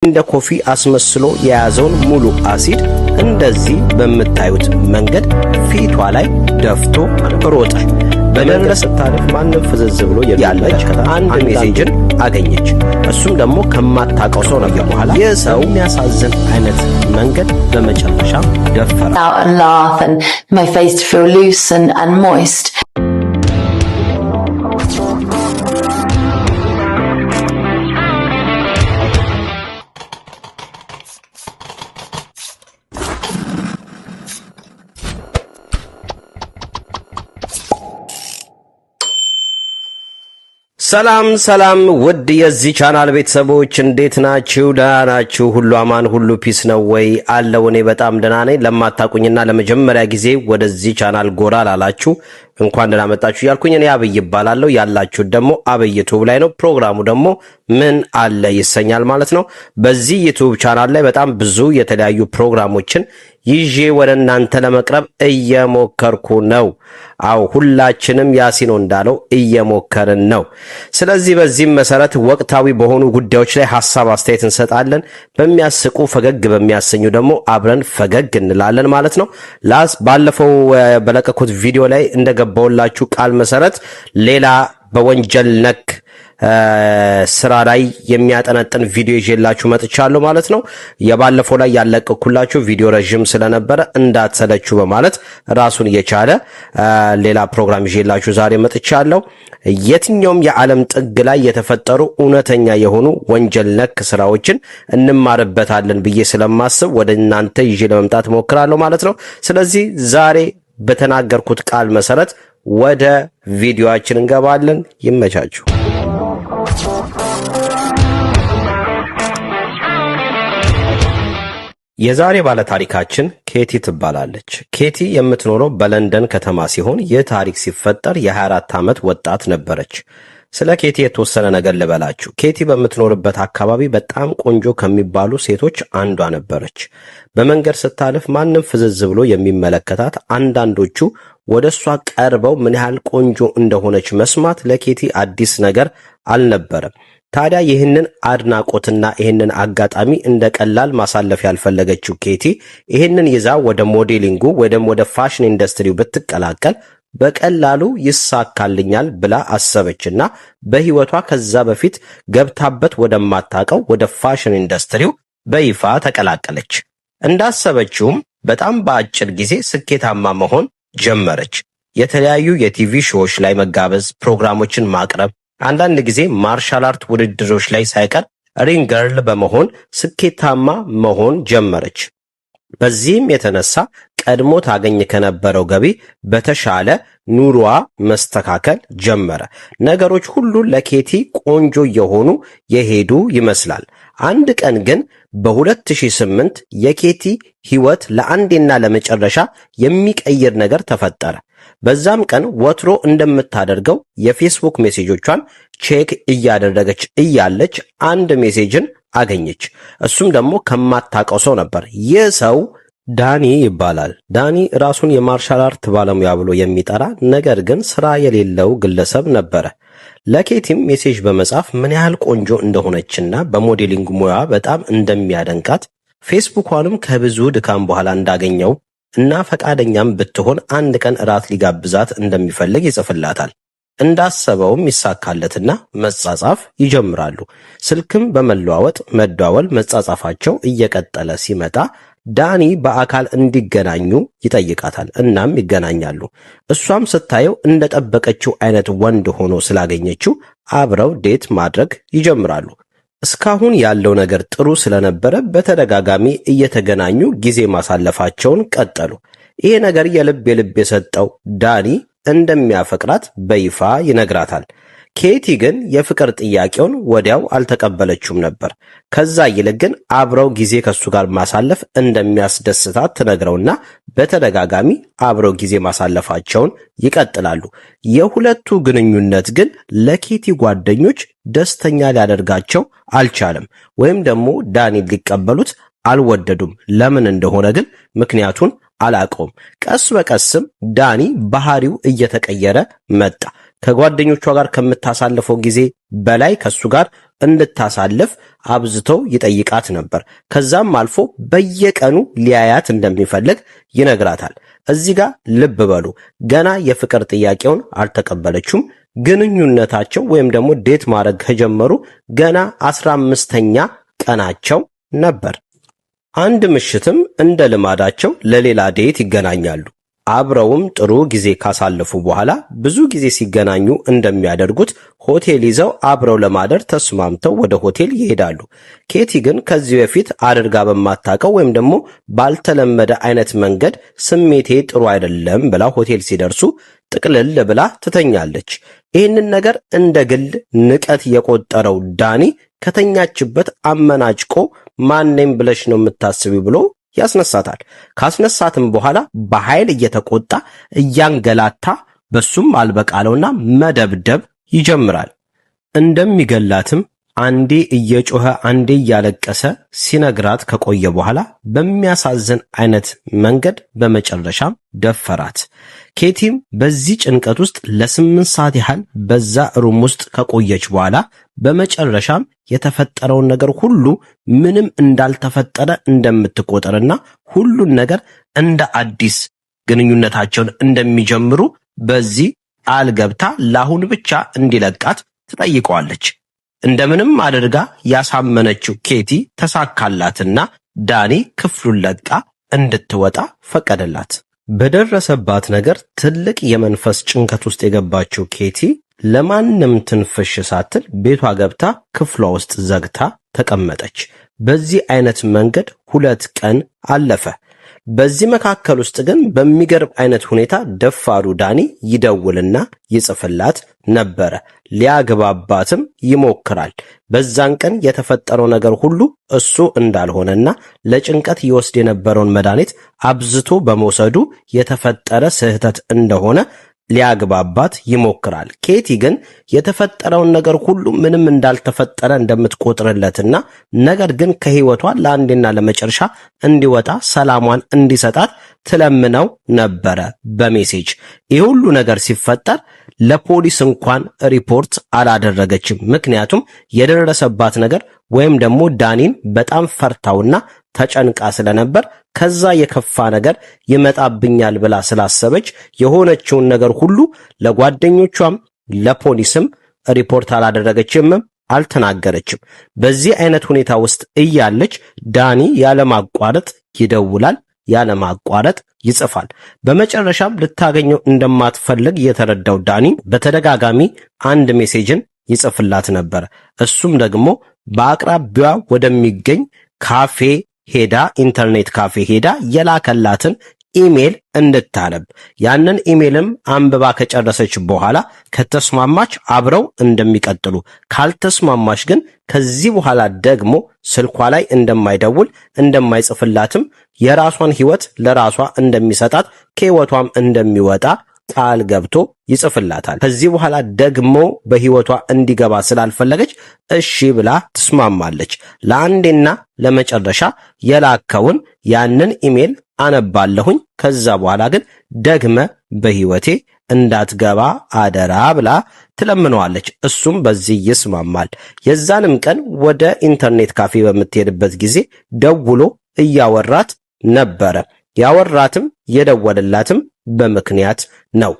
እንደ ኮፊ አስመስሎ የያዘውን ሙሉ አሲድ እንደዚህ በመታዩት መንገድ ፊቷ ላይ ደፍቶ ሮጠ። በመንገድ ስታልፍ ማንም ፍዝዝ ብሎ ያለች አንድ ሜሴጅን አገኘች። እሱም ደግሞ ከማታውቀው ሰው ነው። በኋላ የሰው የሚያሳዝን አይነት መንገድ በመጨረሻ ደፈረ። ሰላም ውድ የዚህ ቻናል ቤተሰቦች እንዴት ናችሁ? ደህና ናችሁ? ሁሉ አማን፣ ሁሉ ፒስ ነው ወይ? አለው እኔ በጣም ደህና ነኝ። ለማታቁኝና ለመጀመሪያ ጊዜ ወደዚህ ቻናል ጎራ ላላችሁ እንኳን ደህና መጣችሁ እያልኩኝ እኔ አብይ እባላለሁ። ያላችሁት ደግሞ አብይ ዩቲዩብ ላይ ነው። ፕሮግራሙ ደግሞ ምን አለ ይሰኛል ማለት ነው። በዚህ ዩቲዩብ ቻናል ላይ በጣም ብዙ የተለያዩ ፕሮግራሞችን ይዤ ወደ እናንተ ለመቅረብ እየሞከርኩ ነው። አው ሁላችንም ያሲኖ እንዳለው እየሞከርን ነው። ስለዚህ በዚህም መሰረት ወቅታዊ በሆኑ ጉዳዮች ላይ ሐሳብ አስተያየት እንሰጣለን። በሚያስቁ ፈገግ በሚያሰኙ ደግሞ አብረን ፈገግ እንላለን ማለት ነው። ባለፈው በለቀኩት ቪዲዮ ላይ እንደገባውላችሁ ቃል መሰረት ሌላ በወንጀል ነክ ስራ ላይ የሚያጠነጥን ቪዲዮ ይዤላችሁ መጥቻለሁ ማለት ነው። የባለፈው ላይ ያለቀኩላችሁ ቪዲዮ ረጅም ስለነበረ እንዳትሰለቹ በማለት ራሱን የቻለ ሌላ ፕሮግራም ይዤላችሁ ዛሬ መጥቻለሁ። የትኛውም የዓለም ጥግ ላይ የተፈጠሩ እውነተኛ የሆኑ ወንጀል ነክ ስራዎችን እንማርበታለን ብዬ ስለማስብ ወደ እናንተ ይዤ ለመምጣት ሞክራለሁ ማለት ነው። ስለዚህ ዛሬ በተናገርኩት ቃል መሰረት ወደ ቪዲዮአችን እንገባለን። ይመቻችሁ። የዛሬ ባለ ታሪካችን ኬቲ ትባላለች። ኬቲ የምትኖረው በለንደን ከተማ ሲሆን ይህ ታሪክ ሲፈጠር የ24 ዓመት ወጣት ነበረች። ስለ ኬቲ የተወሰነ ነገር ልበላችሁ። ኬቲ በምትኖርበት አካባቢ በጣም ቆንጆ ከሚባሉ ሴቶች አንዷ ነበረች። በመንገድ ስታልፍ ማንም ፍዝዝ ብሎ የሚመለከታት፣ አንዳንዶቹ ወደሷ ቀርበው ምን ያህል ቆንጆ እንደሆነች መስማት ለኬቲ አዲስ ነገር አልነበረም። ታዲያ ይህንን አድናቆትና ይህንን አጋጣሚ እንደ ቀላል ማሳለፍ ያልፈለገችው ኬቲ ይህንን ይዛ ወደ ሞዴሊንጉ ወደ ፋሽን ኢንዱስትሪው ብትቀላቀል በቀላሉ ይሳካልኛል ብላ አሰበችና በህይወቷ ከዛ በፊት ገብታበት ወደማታቀው ወደ ፋሽን ኢንዱስትሪው በይፋ ተቀላቀለች። እንዳሰበችውም በጣም በአጭር ጊዜ ስኬታማ መሆን ጀመረች። የተለያዩ የቲቪ ሾዎች ላይ መጋበዝ፣ ፕሮግራሞችን ማቅረብ፣ አንዳንድ ጊዜ ማርሻል አርት ውድድሮች ላይ ሳይቀር ሪንግ ገርል በመሆን ስኬታማ መሆን ጀመረች። በዚህም የተነሳ ቀድሞ ታገኝ ከነበረው ገቢ በተሻለ ኑሮዋ መስተካከል ጀመረ። ነገሮች ሁሉ ለኬቲ ቆንጆ የሆኑ የሄዱ ይመስላል። አንድ ቀን ግን በ2008 የኬቲ ህይወት ለአንዴና ለመጨረሻ የሚቀይር ነገር ተፈጠረ። በዛም ቀን ወትሮ እንደምታደርገው የፌስቡክ ሜሴጆቿን ቼክ እያደረገች እያለች አንድ ሜሴጅን አገኘች። እሱም ደግሞ ከማታውቀው ሰው ነበር። ይህ ሰው ዳኒ ይባላል። ዳኒ ራሱን የማርሻል አርት ባለሙያ ብሎ የሚጠራ ነገር ግን ስራ የሌለው ግለሰብ ነበረ። ለኬቲም ሜሴጅ በመጻፍ ምን ያህል ቆንጆ እንደሆነችና በሞዴሊንግ ሙያ በጣም እንደሚያደንቃት፣ ፌስቡኳንም ከብዙ ድካም በኋላ እንዳገኘው እና ፈቃደኛም ብትሆን አንድ ቀን እራት ሊጋብዛት እንደሚፈልግ ይጽፍላታል። እንዳሰበውም ይሳካለትና መጻጻፍ ይጀምራሉ። ስልክም በመለዋወጥ መደዋወል፣ መጻጻፋቸው እየቀጠለ ሲመጣ ዳኒ በአካል እንዲገናኙ ይጠይቃታል። እናም ይገናኛሉ። እሷም ስታየው እንደጠበቀችው አይነት ወንድ ሆኖ ስላገኘችው አብረው ዴት ማድረግ ይጀምራሉ። እስካሁን ያለው ነገር ጥሩ ስለነበረ በተደጋጋሚ እየተገናኙ ጊዜ ማሳለፋቸውን ቀጠሉ። ይሄ ነገር የልብ የሰጠው ዳኒ እንደሚያፈቅራት በይፋ ይነግራታል። ኬቲ ግን የፍቅር ጥያቄውን ወዲያው አልተቀበለችውም ነበር። ከዛ ይልቅ ግን አብረው ጊዜ ከሱ ጋር ማሳለፍ እንደሚያስደስታት ትነግረውና በተደጋጋሚ አብረው ጊዜ ማሳለፋቸውን ይቀጥላሉ። የሁለቱ ግንኙነት ግን ለኬቲ ጓደኞች ደስተኛ ሊያደርጋቸው አልቻለም፣ ወይም ደግሞ ዳኒን ሊቀበሉት አልወደዱም። ለምን እንደሆነ ግን ምክንያቱን አላቀውም። ቀስ በቀስም ዳኒ ባህሪው እየተቀየረ መጣ። ከጓደኞቿ ጋር ከምታሳልፈው ጊዜ በላይ ከሱ ጋር እንድታሳልፍ አብዝተው ይጠይቃት ነበር። ከዛም አልፎ በየቀኑ ሊያያት እንደሚፈልግ ይነግራታል። እዚህ ጋር ልብ በሉ፣ ገና የፍቅር ጥያቄውን አልተቀበለችም። ግንኙነታቸው ወይም ደግሞ ዴት ማድረግ ከጀመሩ ገና 15ኛ ቀናቸው ነበር። አንድ ምሽትም እንደ ልማዳቸው ለሌላ ዴት ይገናኛሉ። አብረውም ጥሩ ጊዜ ካሳለፉ በኋላ ብዙ ጊዜ ሲገናኙ እንደሚያደርጉት ሆቴል ይዘው አብረው ለማደር ተስማምተው ወደ ሆቴል ይሄዳሉ። ኬቲ ግን ከዚህ በፊት አድርጋ በማታውቀው ወይም ደግሞ ባልተለመደ አይነት መንገድ ስሜቴ ጥሩ አይደለም ብላ ሆቴል ሲደርሱ ጥቅልል ብላ ትተኛለች። ይህንን ነገር እንደ ግል ንቀት የቆጠረው ዳኒ ከተኛችበት አመናጭቆ ማንንም ብለሽ ነው የምታስቢው ብሎ ያስነሳታል። ካስነሳትም በኋላ በኃይል እየተቆጣ እያንገላታ በሱም አልበቃለውና መደብደብ ይጀምራል። እንደሚገላትም አንዴ እየጮኸ አንዴ እያለቀሰ ሲነግራት ከቆየ በኋላ በሚያሳዝን አይነት መንገድ በመጨረሻም ደፈራት። ኬቲም በዚህ ጭንቀት ውስጥ ለ8 ሰዓት ያህል በዛ ሩም ውስጥ ከቆየች በኋላ በመጨረሻም የተፈጠረውን ነገር ሁሉ ምንም እንዳልተፈጠረ እንደምትቆጠርና ሁሉን ነገር እንደ አዲስ ግንኙነታቸውን እንደሚጀምሩ በዚህ ቃል ገብታ ለአሁን ብቻ እንዲለቃት ትጠይቀዋለች። እንደምንም አድርጋ ያሳመነችው ኬቲ ተሳካላትና ዳኒ ክፍሉን ለቃ እንድትወጣ ፈቀደላት። በደረሰባት ነገር ትልቅ የመንፈስ ጭንቀት ውስጥ የገባችው ኬቲ ለማንም ትንፍሽ ሳትል ቤቷ ገብታ ክፍሏ ውስጥ ዘግታ ተቀመጠች። በዚህ አይነት መንገድ 2 ቀን አለፈ። በዚህ መካከል ውስጥ ግን በሚገርም አይነት ሁኔታ ደፋሩ ዳኒ ይደውልና ይጽፍላት ነበረ። ሊያግባባትም ይሞክራል። በዛን ቀን የተፈጠረው ነገር ሁሉ እሱ እንዳልሆነና ለጭንቀት ይወስድ የነበረውን መድኃኒት አብዝቶ በመውሰዱ የተፈጠረ ስህተት እንደሆነ ሊያግባባት ይሞክራል። ኬቲ ግን የተፈጠረውን ነገር ሁሉ ምንም እንዳልተፈጠረ እንደምትቆጥርለትና ነገር ግን ከህይወቷ ለአንዴና ለመጨረሻ እንዲወጣ ሰላሟን እንዲሰጣት ትለምነው ነበረ በሜሴጅ። ይህ ሁሉ ነገር ሲፈጠር ለፖሊስ እንኳን ሪፖርት አላደረገችም። ምክንያቱም የደረሰባት ነገር ወይም ደግሞ ዳኒን በጣም ፈርታውና ተጨንቃ ስለነበር ከዛ የከፋ ነገር ይመጣብኛል ብላ ስላሰበች የሆነችውን ነገር ሁሉ ለጓደኞቿም ለፖሊስም ሪፖርት አላደረገችም፣ አልተናገረችም። በዚህ አይነት ሁኔታ ውስጥ እያለች ዳኒ ያለማቋረጥ ይደውላል፣ ያለማቋረጥ ይጽፋል። በመጨረሻም ልታገኘው እንደማትፈልግ የተረዳው ዳኒ በተደጋጋሚ አንድ ሜሴጅን ይጽፍላት ነበር። እሱም ደግሞ በአቅራቢያ ወደሚገኝ ካፌ ሄዳ ኢንተርኔት ካፌ ሄዳ የላከላትን ኢሜል እንድታነብ ያንን ኢሜልም አንብባ ከጨረሰች በኋላ ከተስማማች አብረው እንደሚቀጥሉ ካልተስማማች ግን ከዚህ በኋላ ደግሞ ስልኳ ላይ እንደማይደውል እንደማይጽፍላትም የራሷን ህይወት ለራሷ እንደሚሰጣት ከህይወቷም እንደሚወጣ ቃል ገብቶ ይጽፍላታል። ከዚህ በኋላ ደግሞ በህይወቷ እንዲገባ ስላልፈለገች እሺ ብላ ትስማማለች። ለአንዴና ለመጨረሻ የላከውን ያንን ኢሜል አነባለሁኝ፣ ከዛ በኋላ ግን ደግመ በህይወቴ እንዳትገባ አደራ ብላ ትለምነዋለች። እሱም በዚህ ይስማማል። የዛንም ቀን ወደ ኢንተርኔት ካፌ በምትሄድበት ጊዜ ደውሎ እያወራት ነበረ። ያወራትም የደወለላትም በምክንያት ነው።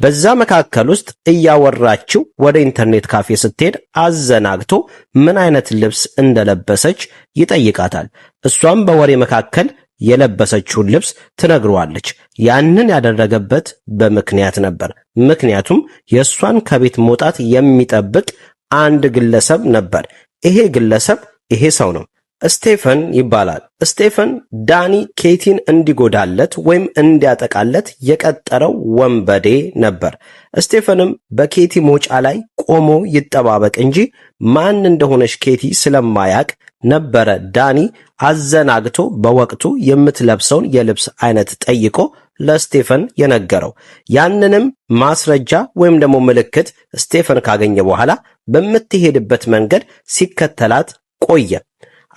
በዛ መካከል ውስጥ እያወራችው ወደ ኢንተርኔት ካፌ ስትሄድ አዘናግቶ ምን አይነት ልብስ እንደለበሰች ይጠይቃታል። እሷም በወሬ መካከል የለበሰችውን ልብስ ትነግረዋለች። ያንን ያደረገበት በምክንያት ነበር። ምክንያቱም የእሷን ከቤት መውጣት የሚጠብቅ አንድ ግለሰብ ነበር። ይሄ ግለሰብ ይሄ ሰው ነው፣ ስቴፈን ይባላል። ስቴፈን ዳኒ ኬቲን እንዲጎዳለት ወይም እንዲያጠቃለት የቀጠረው ወንበዴ ነበር። ስቴፈንም በኬቲ መውጫ ላይ ቆሞ ይጠባበቅ እንጂ ማን እንደሆነች ኬቲ ስለማያቅ ነበረ ዳኒ አዘናግቶ በወቅቱ የምትለብሰውን የልብስ አይነት ጠይቆ ለስቴፈን የነገረው። ያንንም ማስረጃ ወይም ደግሞ ምልክት ስቴፈን ካገኘ በኋላ በምትሄድበት መንገድ ሲከተላት ቆየ።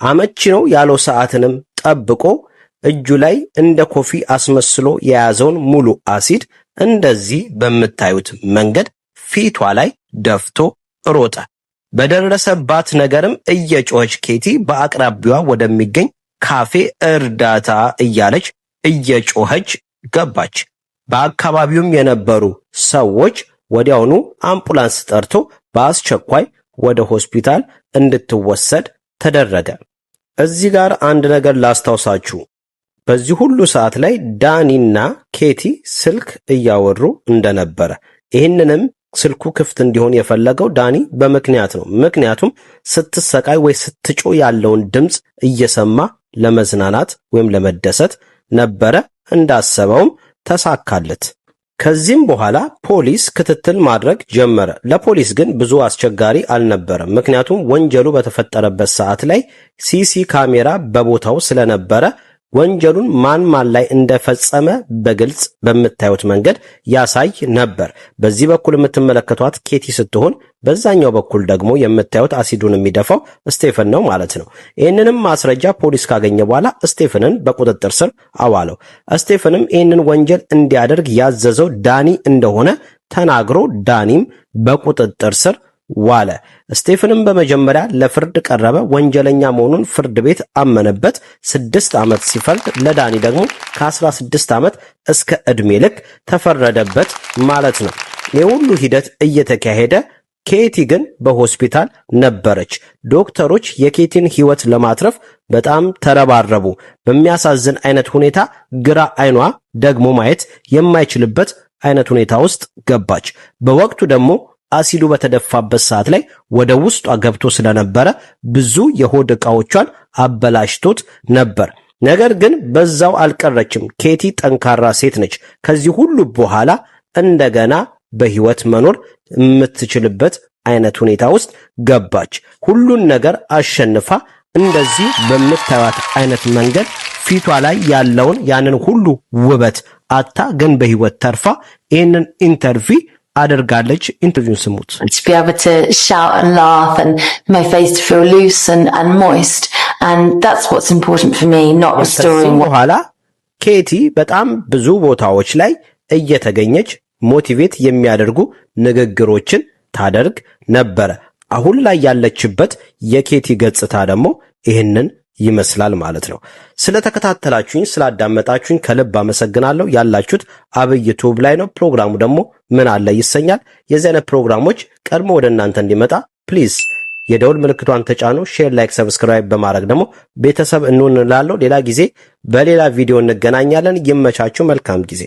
አመቺ ነው ያለው ሰዓትንም ጠብቆ እጁ ላይ እንደ ኮፊ አስመስሎ የያዘውን ሙሉ አሲድ እንደዚህ በምታዩት መንገድ ፊቷ ላይ ደፍቶ ሮጠ። በደረሰባት ነገርም እየጮኸች ኬቲ በአቅራቢያዋ ወደሚገኝ ካፌ እርዳታ እያለች እየጮኸች ገባች። በአካባቢውም የነበሩ ሰዎች ወዲያውኑ አምቡላንስ ጠርቶ በአስቸኳይ ወደ ሆስፒታል እንድትወሰድ ተደረገ። እዚህ ጋር አንድ ነገር ላስታውሳችሁ። በዚህ ሁሉ ሰዓት ላይ ዳኒና ኬቲ ስልክ እያወሩ እንደነበረ፣ ይህንንም ስልኩ ክፍት እንዲሆን የፈለገው ዳኒ በምክንያት ነው። ምክንያቱም ስትሰቃይ ወይ ስትጮ ያለውን ድምፅ እየሰማ ለመዝናናት ወይም ለመደሰት ነበረ። እንዳሰበውም ተሳካለት። ከዚህም በኋላ ፖሊስ ክትትል ማድረግ ጀመረ። ለፖሊስ ግን ብዙ አስቸጋሪ አልነበረም። ምክንያቱም ወንጀሉ በተፈጠረበት ሰዓት ላይ ሲሲ ካሜራ በቦታው ስለነበረ ወንጀሉን ማን ላይ እንደፈጸመ በግልጽ በምታዩት መንገድ ያሳይ ነበር። በዚህ በኩል የምትመለከቷት ኬቲ ስትሆን በዛኛው በኩል ደግሞ የምታዩት አሲዱን የሚደፋው ስቴፈን ነው ማለት ነው። ይህንንም ማስረጃ ፖሊስ ካገኘ በኋላ ስቴፈንን በቁጥጥር ስር አዋለው። ስቴፈንም ይህንን ወንጀል እንዲያደርግ ያዘዘው ዳኒ እንደሆነ ተናግሮ ዳኒም በቁጥጥር ስር ዋለ። ስቴፈንም በመጀመሪያ ለፍርድ ቀረበ። ወንጀለኛ መሆኑን ፍርድ ቤት አመነበት። 6 ዓመት ሲፈርድ ለዳኒ ደግሞ ከ16 ዓመት እስከ ዕድሜ ልክ ተፈረደበት ማለት ነው። የሁሉ ሂደት እየተካሄደ ኬቲ ግን በሆስፒታል ነበረች። ዶክተሮች የኬቲን ሕይወት ለማትረፍ በጣም ተረባረቡ። በሚያሳዝን አይነት ሁኔታ ግራ አይኗ ደግሞ ማየት የማይችልበት አይነት ሁኔታ ውስጥ ገባች። በወቅቱ ደግሞ አሲዱ በተደፋበት ሰዓት ላይ ወደ ውስጧ ገብቶ ስለነበረ ብዙ የሆድ ዕቃዎቿን አበላሽቶት ነበር። ነገር ግን በዛው አልቀረችም። ኬቲ ጠንካራ ሴት ነች። ከዚህ ሁሉ በኋላ እንደገና በሕይወት መኖር የምትችልበት አይነት ሁኔታ ውስጥ ገባች። ሁሉን ነገር አሸንፋ እንደዚህ በምታዩት አይነት መንገድ ፊቷ ላይ ያለውን ያንን ሁሉ ውበት አታ ግን በሕይወት ተርፋ ይህንን ኢንተርቪው አደርጋለች። ኢንተርቪውን ስሙት። To be able to shout and laugh and my face to feel loose and moist, and that's what's important for me, not restoring. በኋላ ኬቲ በጣም ብዙ ቦታዎች ላይ እየተገኘች ሞቲቬት የሚያደርጉ ንግግሮችን ታደርግ ነበረ። አሁን ላይ ያለችበት የኬቲ ገጽታ ደግሞ ይህንን ይመስላል ማለት ነው። ስለተከታተላችሁኝ ስላዳመጣችሁኝ ከልብ አመሰግናለሁ። ያላችሁት አብይ ዩቲዩብ ላይ ነው። ፕሮግራሙ ደግሞ ምን አለ ይሰኛል። የዚህ አይነት ፕሮግራሞች ቀድሞ ወደ እናንተ እንዲመጣ ፕሊዝ የደውል ምልክቷን ተጫኑ። ሼር፣ ላይክ፣ ሰብስክራይብ በማድረግ ደግሞ ቤተሰብ እንሆን እላለሁ። ሌላ ጊዜ በሌላ ቪዲዮ እንገናኛለን። ይመቻችሁ። መልካም ጊዜ